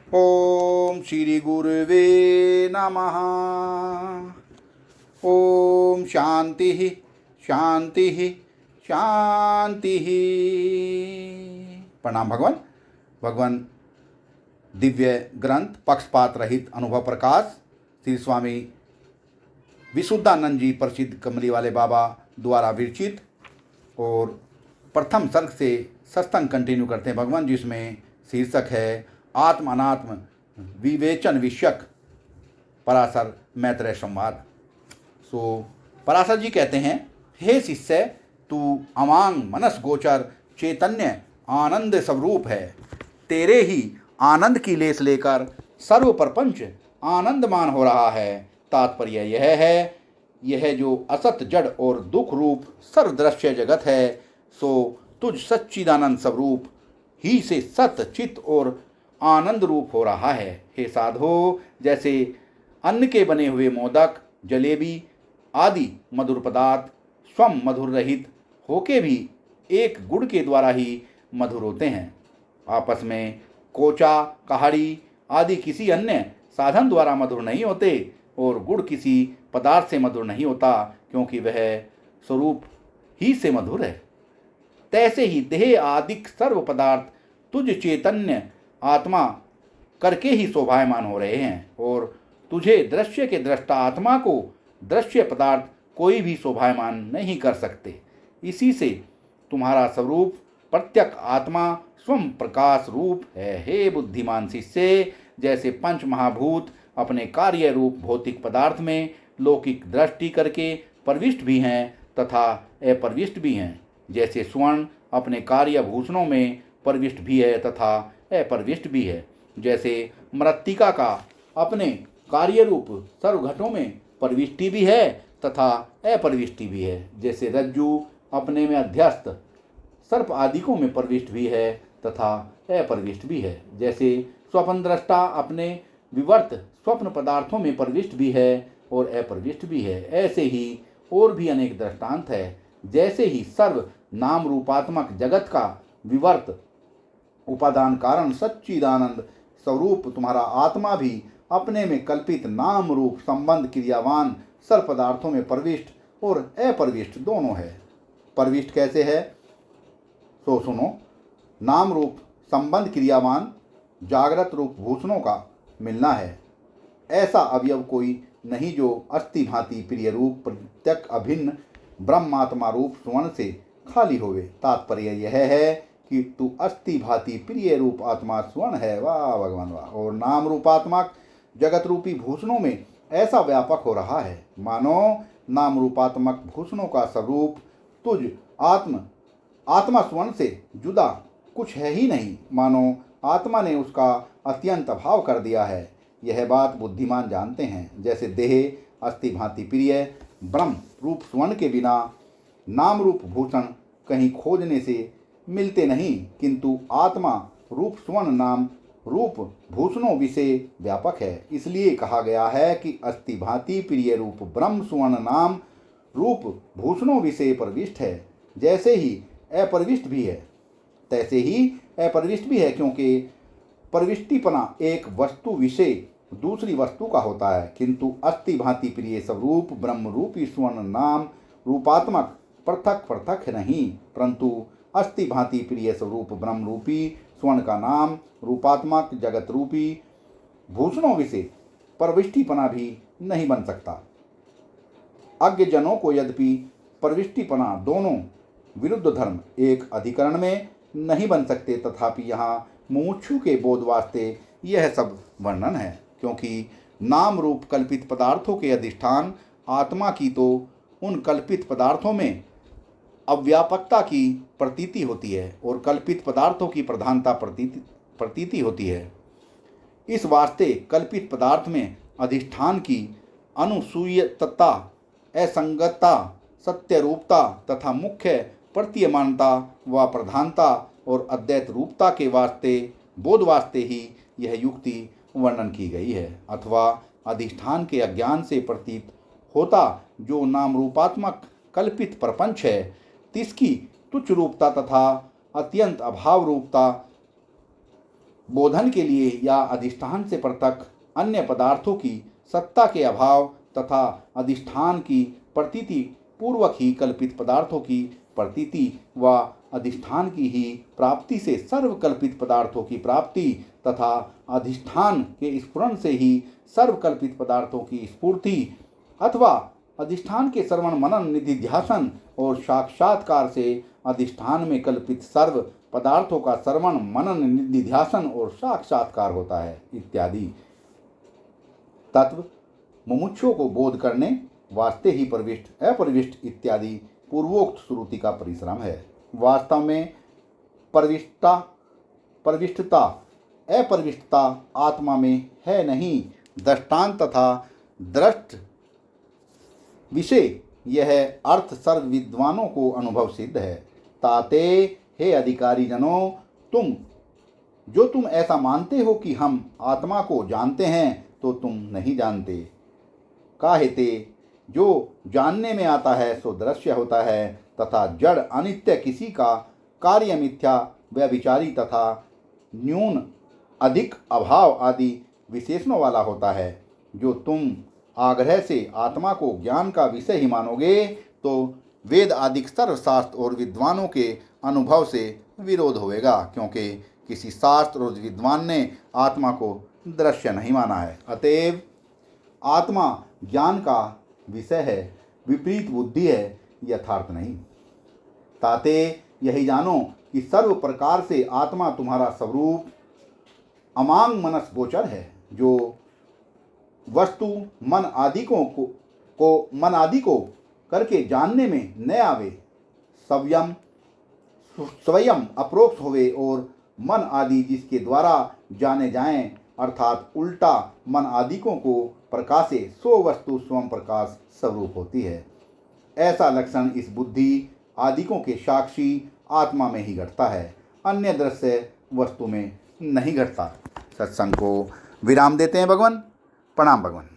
ओम श्री गुरुवे नमः। ओम शांति शांति शांति। प्रणाम भगवान। भगवान दिव्य ग्रंथ पक्षपात रहित अनुभव प्रकाश श्री स्वामी विशुद्धानंद जी प्रसिद्ध कमली वाले बाबा द्वारा विरचित और प्रथम सर्ग से सत्संग कंटिन्यू करते हैं भगवान, जिसमें शीर्षक है आत्म अनात्म विवेचन विषयक पराशर मैत्रेय संवाद। पराशर जी कहते हैं, हे शिष्य, तू अवांग मनस गोचर चैतन्य आनंद स्वरूप है। तेरे ही आनंद की लेस लेकर सर्व प्रपंच आनंदमान हो रहा है। तात्पर्य यह है, यह जो असत जड़ और दुख रूप सर्वदृश्य जगत है, सो तुझ सच्चिदानंद स्वरूप ही से सत चित और आनंद रूप हो रहा है। हे साधो, जैसे अन्न के बने हुए मोदक, जलेबी आदि मधुर पदार्थ स्वयं मधुर रहित होके भी एक गुड़ के द्वारा ही मधुर होते हैं, आपस में कोचा कहाड़ी आदि किसी अन्य साधन द्वारा मधुर नहीं होते, और गुड़ किसी पदार्थ से मधुर नहीं होता, क्योंकि वह स्वरूप ही से मधुर है। तैसे ही देह आदिक सर्व पदार्थ तुझ चैतन्य आत्मा करके ही शोभायमान हो रहे हैं, और तुझे दृश्य के दृष्टा आत्मा को दृश्य पदार्थ कोई भी शोभायमान नहीं कर सकते। इसी से तुम्हारा स्वरूप प्रत्यक आत्मा स्वयं प्रकाश रूप है। हे बुद्धिमान शिष्य, जैसे पंच महाभूत अपने कार्य रूप भौतिक पदार्थ में लौकिक दृष्टि करके प्रविष्ट भी हैं तथा अप्रविष्ट भी हैं, जैसे स्वर्ण अपने कार्य भूषणों में प्रविष्ट भी है तथा अप्रविष्ट भी है, जैसे मृत्तिका का अपने कार्य रूप सर्वघटों में प्रविष्टि भी है तथा अप्रविष्टि भी है, जैसे रज्जु अपने में अध्यस्त सर्प आदिकों में प्रविष्ट भी है तथा अप्रविष्ट भी है, जैसे स्वप्न दृष्टा अपने विवर्त स्वप्न पदार्थों में प्रविष्ट भी है और अप्रविष्ट भी है। ऐसे ही और भी अनेक दृष्टांत है। जैसे ही सर्व नाम रूपात्मक जगत का विवर्त उपादान कारण सच्चिदानंद स्वरूप तुम्हारा आत्मा भी अपने में कल्पित नाम रूप संबंध क्रियावान सर्व पदार्थों में प्रविष्ट और अप्रविष्ट दोनों है। प्रविष्ट कैसे है तो सुनो। नाम रूप संबंध क्रियावान जागृत रूप भूषणों का मिलना है। ऐसा अवयव कोई नहीं जो अस्थि भांति प्रिय रूप प्रत्यक अभिन्न ब्रह्मात्मा रूप स्वर्ण से खाली होवे। तात्पर्य यह है कि तू अस्थि भांति प्रिय रूप आत्मा स्वर्ण है। वाह भगवान वाह। और नाम रूपात्मक जगत रूपी भूषणों में ऐसा व्यापक हो रहा है मानो नाम रूपात्मक भूषणों का स्वरूप तुझ आत्मा स्वर्ण से जुदा कुछ है ही नहीं, मानो आत्मा ने उसका अत्यंत अभाव कर दिया है। यह बात बुद्धिमान जानते हैं। जैसे देह अस्थि भांति प्रिय ब्रह्म रूप स्वर्ण के बिना नाम रूप भूषण कहीं खोजने से मिलते नहीं, किंतु आत्मा रूप स्वर्ण नाम रूप भूषणों विषय व्यापक है। इसलिए कहा गया है कि अस्थि भांति प्रिय रूप ब्रह्म स्वर्ण नाम रूप भूषणों विषय प्रविष्ट है। जैसे ही अप्रविष्ट भी है तैसे ही अप्रविष्ट भी है, क्योंकि प्रविष्टिपना एक वस्तु विषय दूसरी वस्तु का होता है, किंतु अस्थि भांति प्रिय स्वरूप ब्रह्म रूपी स्वर्ण नाम रूपात्मक पृथक पृथक नहीं, परंतु अस्थि भांति प्रिय स्वरूप ब्रह्म रूपी स्वर्ण का नाम रूपात्मक जगत रूपी भूषणों विषय प्रविष्टिपना भी नहीं बन सकता। अज्ञ जनों को यद्यपि प्रविष्टिपना दोनों विरुद्ध धर्म एक अधिकरण में नहीं बन सकते, तथापि यहाँ मुमुक्षु के बोध वास्ते यह सब वर्णन है, क्योंकि नाम रूप कल्पित पदार्थों के अधिष्ठान आत्मा की तो उन कल्पित पदार्थों में अव्यापकता की प्रतीति होती है और कल्पित पदार्थों की प्रधानता प्रतीति होती है। इस वास्ते कल्पित पदार्थ में अधिष्ठान की अनुसूयतता, असंगतता, सत्य रूपता तथा मुख्य प्रतीयमानता व प्रधानता और अद्वैत रूपता के वास्ते बोध वास्ते ही यह युक्ति वर्णन की गई है। अथवा अधिष्ठान के अज्ञान से प्रतीत होता जो नाम रूपात्मक कल्पित प्रपंच है, तिसकी तुच्छ रूपता तथा अत्यंत अभाव रूपता बोधन के लिए या अधिष्ठान से पृथक अन्य पदार्थों की सत्ता के अभाव तथा अधिष्ठान की प्रतीति पूर्वक ही कल्पित पदार्थों की प्रतीति व अधिष्ठान की ही प्राप्ति से सर्वकल्पित पदार्थों की प्राप्ति तथा अधिष्ठान के स्फुरण से ही सर्वकल्पित पदार्थों की स्फूर्ति अथवा अधिष्ठान के श्रवण मनन निधिध्यासन और साक्षात्कार से अधिष्ठान में कल्पित सर्व पदार्थों का श्रवण मनन निधिध्यासन और साक्षात्कार होता है इत्यादि। तत्व मुमुक्षुओं को बोध करने वास्ते ही प्रविष्ट अप्रविष्ट इत्यादि पूर्वोक्त श्रुति का परिश्रम है। वास्तव में प्रविष्टता अप्रविष्टता आत्मा में है नहीं। दृष्टांत तथा दृष्ट विषय यह अर्थ सर्व विद्वानों को अनुभव सिद्ध है। ताते हे अधिकारी जनों, तुम ऐसा मानते हो कि हम आत्मा को जानते हैं तो तुम नहीं जानते। काहेते जो जानने में आता है सो दृश्य होता है तथा जड़ अनित्य किसी का कार्य मिथ्या व्यभिचारी तथा न्यून अधिक अभाव आदि विशेषणों वाला होता है। जो तुम आग्रह से आत्मा को ज्ञान का विषय ही मानोगे तो वेद आदि सर्वशास्त्र और विद्वानों के अनुभव से विरोध होएगा, क्योंकि किसी शास्त्र और विद्वान ने आत्मा को दृश्य नहीं माना है। अतएव आत्मा ज्ञान का विषय है, विपरीत बुद्धि है, यथार्थ नहीं। ताते यही जानो कि सर्व प्रकार से आत्मा तुम्हारा स्वरूप अमांग मनस गोचर है, जो वस्तु मन आदि को करके जानने में न आवे, स्वयं अप्रोक्ष होवे और मन आदि जिसके द्वारा जाने जाएं, अर्थात उल्टा मन आदिकों को प्रकाशे सो वस्तु स्वयं प्रकाश स्वरूप होती है। ऐसा लक्षण इस बुद्धि आदिकों के साक्षी आत्मा में ही घटता है, अन्य दृश्य वस्तु में नहीं घटता। सत्संग को विराम देते हैं भगवान। प्रणाम भगवान।